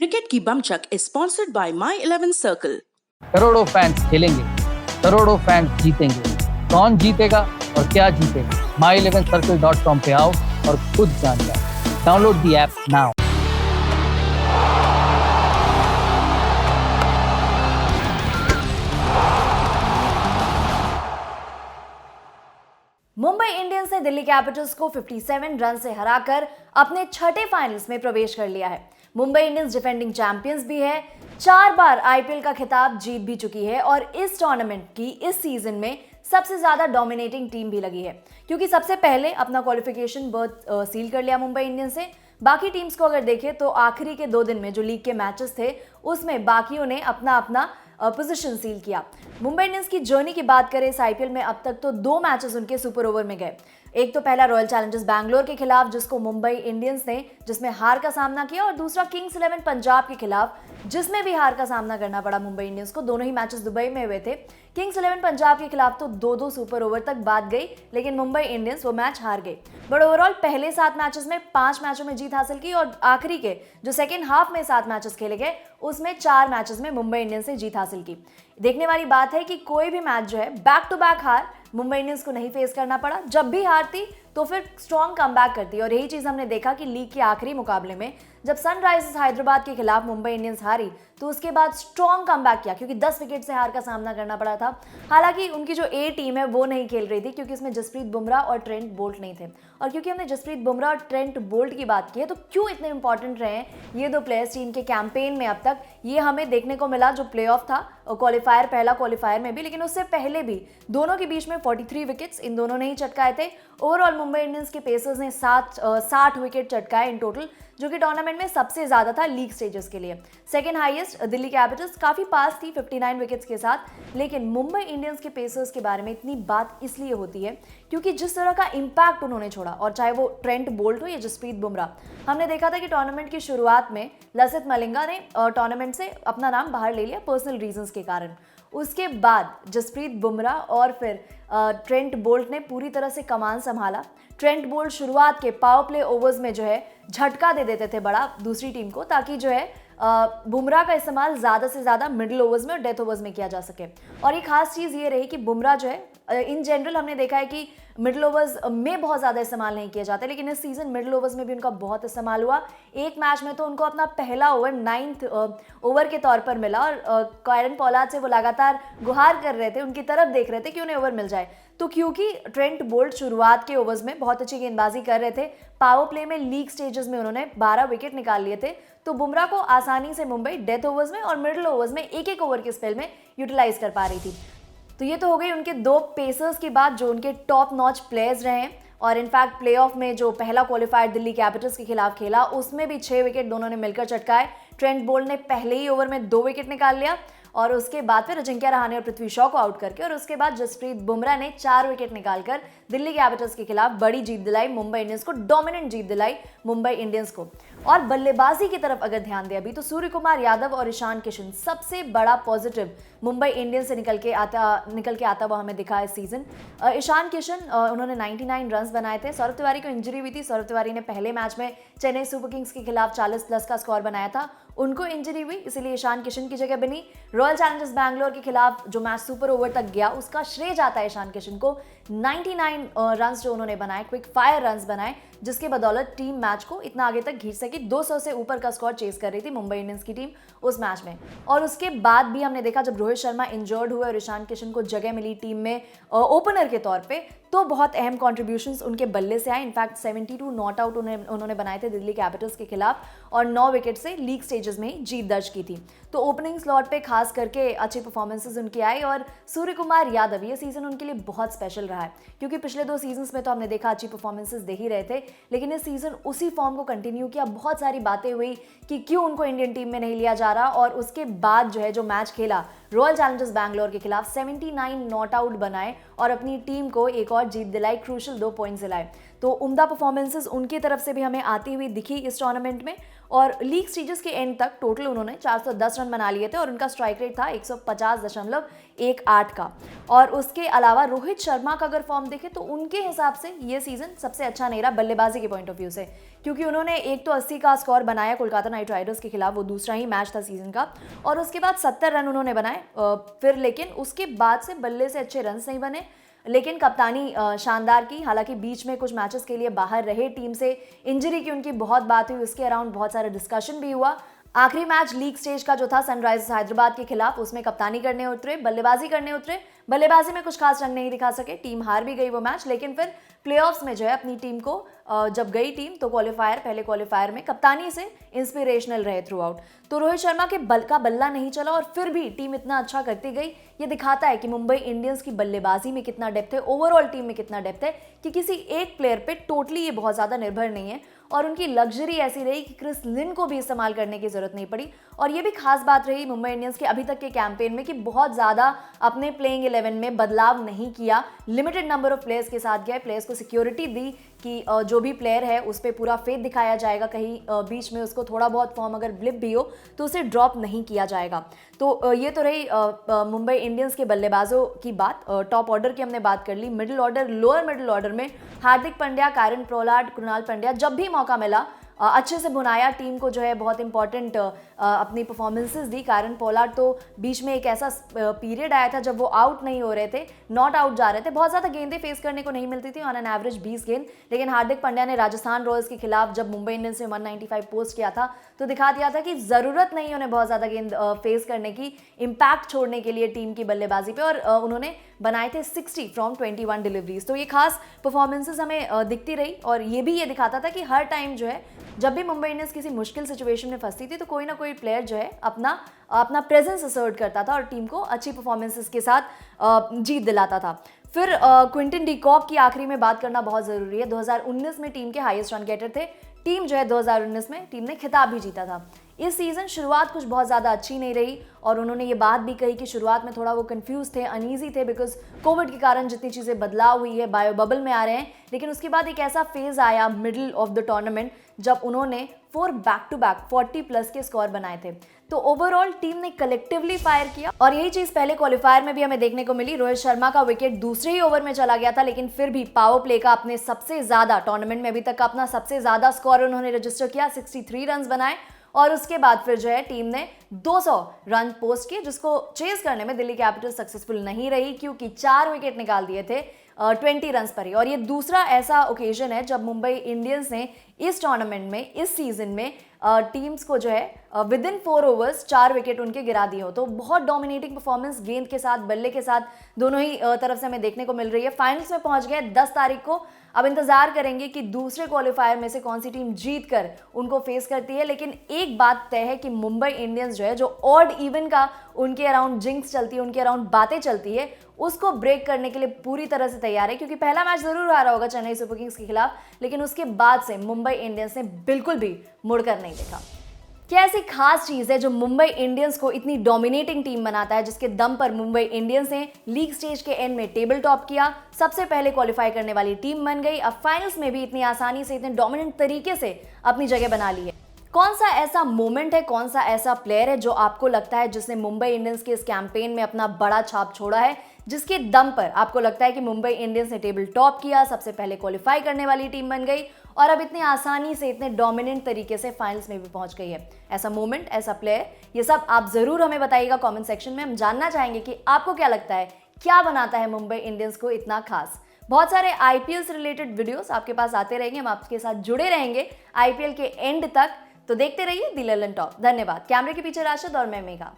Cricket की बमचक is sponsored by my 11 circle. करोड़ों फैंस खेलेंगे, करोड़ों फैंस जीतेंगे। कौन जीतेगा और क्या जीतेगा? my11circle.com पे आओ और खुद जान जाओ। Download the app now. Mumbai Indians ने दिल्ली कैपिटल्स को 57 रन से हराकर अपने छठे फाइनल्स में प्रवेश कर लिया है। मुंबई इंडियंस डिफेंडिंग चैंपियंस भी है, 4 बार आईपीएल का खिताब जीत भी चुकी है और इस टूर्नामेंट की इस सीजन में सबसे ज्यादा डोमिनेटिंग टीम भी लगी है, क्योंकि सबसे पहले अपना क्वालिफिकेशन बर्थ सील कर लिया मुंबई इंडियंस से। बाकी टीम्स को अगर देखें तो आखिरी के 2 दिन में जो लीग के मैचेस थे उसमें बाकियों ने अपना अपना पोजीशन सील किया। मुंबई इंडियंस की जर्नी की बात करें इस आईपीएल में, अब तक तो 2 मैचेस उनके सुपर ओवर में गए। एक तो पहला रॉयल चैलेंजर्स बैंगलोर के खिलाफ जिसको मुंबई इंडियंस ने जिसमें हार का सामना किया, और दूसरा किंग्स 11 पंजाब के खिलाफ जिसमें भी हार का सामना करना पड़ा मुंबई इंडियंस को। दोनों ही मैचेस दुबई में हुए थे। किंग्स 11 पंजाब के खिलाफ तो 2-2 सुपर ओवर तक बात गई, लेकिन मुंबई इंडियंस वो मैच हार गई। बट ओवरऑल पहले 7 मैचेस में 5 मैचों में जीत हासिल की, और आखिरी के जो सेकेंड हाफ में 7 मैचेस खेले गए उसमें 4 मैचेस में मुंबई इंडियंस ने जीत हासिल की। देखने वाली बात है कि कोई भी मैच जो है बैक टू बैक हार मुंबई इंडियंस को नहीं फेस करना पड़ा। जब भी हारती तो फिर स्ट्रॉन्ग कमबैक करती, और यही चीज हमने देखा कि लीग के आखिरी मुकाबले में जब सनराइजर्स हैदराबाद के खिलाफ मुंबई इंडियंस हारी तो उसके बाद स्ट्रॉन्ग कमबैक किया, क्योंकि 10 विकेट से हार का सामना करना पड़ा था। हालांकि उनकी जो ए टीम है वो नहीं खेल रही थी, क्योंकि इसमें जसप्रीत बुमराह और ट्रेंट बोल्ट नहीं थे। और क्योंकि हमने जसप्रीत बुमराह और ट्रेंट बोल्ट की बात की है, तो क्यों इतने इंपॉर्टेंट रहे हैं ये 2 प्लेयर्स टीम के कैंपेन में अब तक, ये हमें देखने को मिला जो प्लेऑफ था क्वालिफायर, पहला क्वालिफायर में भी, लेकिन उससे पहले भी दोनों के बीच में 43 विकेट्स इन दोनों ने ही चटकाए थे। ओवरऑल मुंबई इंडियंस के पेसर्स ने 60 विकेट चटकाए इन टोटल, जो कि टूर्नामेंट में सबसे ज्यादा था लीग स्टेजेस के लिए। सेकंड हाईएस्ट दिल्ली कैपिटल्स काफी पास थी 59 विकेट्स के साथ। लेकिन मुंबई इंडियंस के पेसर्स के बारे में इतनी बात इसलिए होती है क्योंकि जिस तरह का इंपैक्ट उन्होंने छोड़ा, और चाहे वो ट्रेंट बोल्ट हो या जसप्रीत बुमराह, हमने देखा था कि टूर्नामेंट की शुरुआत में लसित मलिंगा ने टूर्नामेंट से अपना नाम बाहर ले लिया पर्सनल रीजंस के कारण। उसके बाद जसप्रीत बुमराह और फिर ट्रेंट बोल्ट ने पूरी तरह से कमान संभाला। ट्रेंट बोल्ट शुरुआत के पावर प्ले ओवर्स में जो है झटका दे देते थे बड़ा दूसरी टीम को, ताकि जो है बुमराह का इस्तेमाल ज़्यादा से ज़्यादा मिडिल ओवर्स में और डेथ ओवर्स में किया जा सके। और एक खास चीज़ ये रही कि बुमराह जो है इन जनरल हमने देखा है कि मिडिल ओवर्स में बहुत ज़्यादा इस्तेमाल नहीं किए जाते, लेकिन इस सीज़न मिडिल ओवर्स में भी उनका बहुत इस्तेमाल हुआ। एक मैच में तो उनको अपना पहला ओवर 9th ओवर के तौर पर मिला, और कायरन पोलार्ड से वो लगातार गुहार कर रहे थे, उनकी तरफ देख रहे थे कि उन्हें ओवर मिल जाए। तो क्योंकि ट्रेंट बोल्ट शुरुआत के ओवर्स में बहुत अच्छी गेंदबाजी कर रहे थे, पावर प्ले में लीग स्टेजेस में उन्होंने 12 विकेट निकाल लिए थे, तो बुमराह को आसानी से मुंबई डेथ ओवर्स में और मिडिल ओवर्स में एक एक ओवर के स्पेल में यूटिलाइज कर पा रही थी। तो ये तो हो गई उनके 2 पेसर्स की बात जो उनके टॉप नॉच प्लेयर्स रहे हैं। और इनफैक्ट प्लेऑफ में जो पहला क्वालिफायर दिल्ली कैपिटल्स के खिलाफ खेला उसमें भी 6 विकेट दोनों ने मिलकर चटकाए। ट्रेंट बोल्ट ने पहले ही ओवर में 2 विकेट निकाल लिया, और उसके बाद फिर अजिंक्य रहाणे और पृथ्वी शॉ को आउट करके, और उसके बाद जसप्रीत बुमराह ने 4 विकेट निकालकर दिल्ली कैपिटल्स के खिलाफ बड़ी जीत दिलाई मुंबई इंडियंस को, डोमिनेंट जीत दिलाई मुंबई इंडियंस को। और बल्लेबाजी की तरफ अगर ध्यान दें अभी, तो सूर्य कुमार यादव और ईशान किशन सबसे बड़ा पॉजिटिव मुंबई इंडियंस से निकल के आता हुआ हमें दिखा इस सीजन। ईशान किशन उन्होंने 99 रन बनाए थे। सौरभ तिवारी को इंजरी हुई थी। सौरभ तिवारी ने पहले मैच में चेन्नई सुपर किंग्स के खिलाफ 40+ का स्कोर बनाया था, उनको इंजरी हुई, इसीलिए ईशान किशन की जगह बनी। रॉयल चैलेंजर्स बैंगलोर के खिलाफ जो मैच सुपर ओवर तक गया उसका श्रेय जाता है ईशान किशन को। 99 रन्स जो उन्होंने बनाए, क्विक फायर रन्स बनाए, जिसके बदौलत टीम मैच को इतना आगे तक खींच सकी। 200 से ऊपर का स्कोर चेस कर रही थी मुंबई इंडियंस की टीम उस मैच में। और उसके बाद भी हमने देखा जब रोहित शर्मा इंजर्ड हुए और ईशान किशन को जगह मिली टीम में ओपनर के तौर पे, तो बहुत अहम कॉन्ट्रीब्यूशंस उनके बल्ले से आए। इनफैक्ट 72 नॉट आउट उन्होंने बनाए थे दिल्ली कैपिटल्स के खिलाफ, और 9 विकेट से लीग स्टेजेस में ही जीत दर्ज की थी। तो ओपनिंग स्लॉट पे खास करके अच्छी परफॉर्मेंसेस उनकी आई, और सूर्य कुमार यादव ये सीजन उनके लिए बहुत स्पेशल रहा है, क्योंकि पिछले 2 सीजन्स में तो हमने देखा अच्छी परफॉर्मेंसेस दे ही रहे थे, लेकिन इस सीजन उसी फॉर्म को कंटिन्यू किया। बहुत सारी बातें हुई कि क्यों उनको इंडियन टीम में नहीं लिया जा रहा, और उसके बाद जो है जो मैच खेला रॉयल चैलेंजर्स बैंगलोर के खिलाफ 79 नॉट आउट बनाए और अपनी टीम को एक और जीत दिलाई, क्रूशल 2 पॉइंट्स दिलाए। तो उम्दा परफॉर्मेंसेस उनकी तरफ से भी हमें आती हुई दिखी इस टूर्नामेंट में। और लीग स्टेजेस के एंड तक टोटल उन्होंने 410 रन बना लिए थे और उनका स्ट्राइक रेट था 150.18 का। और उसके अलावा रोहित शर्मा का अगर फॉर्म देखें तो उनके हिसाब से ये सीजन सबसे अच्छा नहीं रहा बल्लेबाजी के पॉइंट ऑफ व्यू से, क्योंकि उन्होंने एक तो 80 का स्कोर बनाया कोलकाता नाइट राइडर्स के खिलाफ, वो दूसरा ही मैच था सीजन का, और उसके बाद 70 रन उन्होंने बनाए। फिर लेकिन उसके बाद से बल्ले से अच्छे रन नहीं बने, लेकिन कप्तानी शानदार की। हालांकि बीच में कुछ मैचेस के लिए बाहर रहे, टीम से इंजरी की उनकी बहुत बात हुई, उसके अराउंड बहुत सारा डिस्कशन भी हुआ। आखिरी मैच लीग स्टेज का जो था सनराइजर्स हैदराबाद के खिलाफ, उसमें कप्तानी करने उतरे, बल्लेबाजी करने उतरे, बल्लेबाजी में कुछ खास रंग नहीं दिखा सके, टीम हार भी गई वो मैच। लेकिन फिर प्लेऑफ्स में जो है अपनी टीम को जब गई टीम तो पहले क्वालिफायर में कप्तानी से इंस्पिरेशनल रहे थ्रू आउट। तो रोहित शर्मा के बल्ला नहीं चला और फिर भी टीम इतना अच्छा करती गई। ये दिखाता है कि मुंबई इंडियंस की बल्लेबाजी में कितना डेप्थ है, ओवरऑल टीम में कितना डेप्थ है, कि किसी एक प्लेयर पे टोटली ये बहुत ज़्यादा निर्भर नहीं है। और उनकी लग्जरी ऐसी रही कि क्रिस लिन को भी इस्तेमाल करने की जरूरत नहीं पड़ी। और ये भी खास बात रही मुंबई इंडियंस के अभी तक के कैंपेन में कि बहुत ज़्यादा अपने प्लेइंग 11 में बदलाव नहीं किया, लिमिटेड नंबर ऑफ प्लेयर्स के साथ गए, प्लेयर्स को सिक्योरिटी दी कि जो भी प्लेयर है उस पर पूरा फेथ दिखाया जाएगा, कहीं बीच में उसको थोड़ा बहुत फॉर्म अगर ब्लिप भी हो तो उसे ड्रॉप नहीं किया जाएगा। तो ये तो रही मुंबई इंडियंस के बल्लेबाजों की बात। टॉप ऑर्डर की हमने बात कर ली। Middle order, lower middle order में हार्दिक पांड्या, कायरन पोलार्ड, कृणाल पंड्या जब भी मौका मिला अच्छे से बुनाया, टीम को जो है बहुत इंपॉर्टेंट अपनी परफॉर्मेंसेस दी। कायरन पोलार्ड तो बीच में एक ऐसा पीरियड आया था जब वो आउट नहीं हो रहे थे, नॉट आउट जा रहे थे, बहुत ज़्यादा गेंदें फेस करने को नहीं मिलती थी, ऑन एन एवरेज 20 गेंद। लेकिन हार्दिक पांड्या ने राजस्थान रॉयल्स के खिलाफ जब मुंबई इंडियंस ने 195 पोस्ट किया था तो दिखा दिया था कि ज़रूरत नहीं उन्हें बहुत ज़्यादा गेंद फेस करने की, इम्पैक्ट छोड़ने के लिए टीम की बल्लेबाजी पे। और उन्होंने बनाए थे 60 फ्रॉम 21 डिलीवरीज। तो ये खास परफॉर्मेंसेस हमें दिखती रही और ये भी ये दिखाता था कि हर टाइम जो है जब भी मुंबई इंडियंस किसी मुश्किल सिचुएशन में फंसती थी तो कोई ना कोई प्लेयर जो है अपना प्रेजेंस असर्ट करता था और टीम को अच्छी परफॉर्मेंसेस के साथ जीत दिलाता था। फिर क्विंटन डी कॉक की आखिरी में बात करना बहुत ज़रूरी है। 2019 में टीम के हाईएस्ट रन गेटर थे। टीम जो है 2019 में टीम ने खिताब भी जीता था। इस सीज़न शुरुआत कुछ बहुत ज़्यादा अच्छी नहीं रही और उन्होंने ये बात भी कही कि शुरुआत में थोड़ा वो कंफ्यूज थे, अनईजी थे, बिकॉज कोविड के कारण जितनी चीज़ें बदलाव हुई है, बायो बबल में आ रहे हैं। लेकिन उसके बाद एक ऐसा फेज़ आया मिडिल ऑफ द टूर्नामेंट जब उन्होंने 4 बैक टू बैक 40 प्लस के स्कोर बनाए थे। तो ओवरऑल टीम ने कलेक्टिवली फायर किया और यही चीज़ पहले क्वालिफायर में भी हमें देखने को मिली। रोहित शर्मा का विकेट दूसरे ही ओवर में चला गया था, लेकिन फिर भी पावर प्ले का अपने सबसे ज़्यादा टूर्नामेंट में अभी तक का अपना सबसे ज़्यादा स्कोर उन्होंने रजिस्टर किया, 63 रन बनाए। और उसके बाद फिर जो है टीम ने 200 रन पोस्ट किए, जिसको चेस करने में दिल्ली कैपिटल सक्सेसफुल नहीं रही क्योंकि 4 विकेट निकाल दिए थे 20 रन पर ही। और ये दूसरा ऐसा ओकेजन है जब मुंबई इंडियंस ने इस टूर्नामेंट में, इस सीजन में टीम्स को जो है विद इन 4 ओवर्स 4 विकेट उनके गिरा दिए हो। तो बहुत डोमिनेटिंग परफॉर्मेंस गेंद के साथ, बल्ले के साथ दोनों ही तरफ से हमें देखने को मिल रही है। फाइनल्स में पहुंच गए 10 तारीख को। अब इंतजार करेंगे कि दूसरे क्वालिफायर में से कौन सी टीम जीत कर उनको फेस करती है। लेकिन एक बात तय है कि मुंबई इंडियंस जो है, जो ऑड इवन का उनके अराउंड जिंक्स चलती है, उनके अराउंड बातें चलती है, उसको ब्रेक करने के लिए पूरी तरह से तैयार है। क्योंकि पहला मैच जरूर हारा होगा चेन्नई सुपर किंग्स के खिलाफ, लेकिन उसके बाद से मुंबई इंडियंस ने बिल्कुल भी मुड़कर नहीं देखा। क्या ऐसी खास चीज़ है जो मुंबई इंडियंस को इतनी डोमिनेटिंग टीम बनाता है, जिसके दम पर मुंबई इंडियंस ने लीग स्टेज के एंड में टेबल टॉप किया, सबसे पहले क्वालिफाई करने वाली टीम बन गई, अब फाइनल्स में भी इतनी आसानी से, इतने डोमिनेंट तरीके से अपनी जगह बना ली है? कौन सा ऐसा मोमेंट है, कौन सा ऐसा प्लेयर है जो आपको लगता है जिसने मुंबई इंडियंस के इस कैंपेन में अपना बड़ा छाप छोड़ा है, जिसके दम पर आपको लगता है कि मुंबई इंडियंस ने टेबल टॉप किया, सबसे पहले क्वालिफाई करने वाली टीम बन गई और अब इतनी आसानी से, इतने डोमिनेंट तरीके से फाइनल्स में भी पहुंच गई है? ऐसा मोमेंट, ऐसा प्लेयर, ये सब आप जरूर हमें बताइएगा कमेंट सेक्शन में। हम जानना चाहेंगे कि आपको क्या लगता है, क्या बनाता है मुंबई इंडियंस को इतना खास। बहुत सारे आईपीएल से रिलेटेड वीडियोस आपके पास आते रहेंगे, हम आपके साथ जुड़े रहेंगे आईपीएल के एंड तक। तो देखते रहिए दी ललन टॉप। धन्यवाद। कैमरे के पीछे राशिद और मैं मेघा।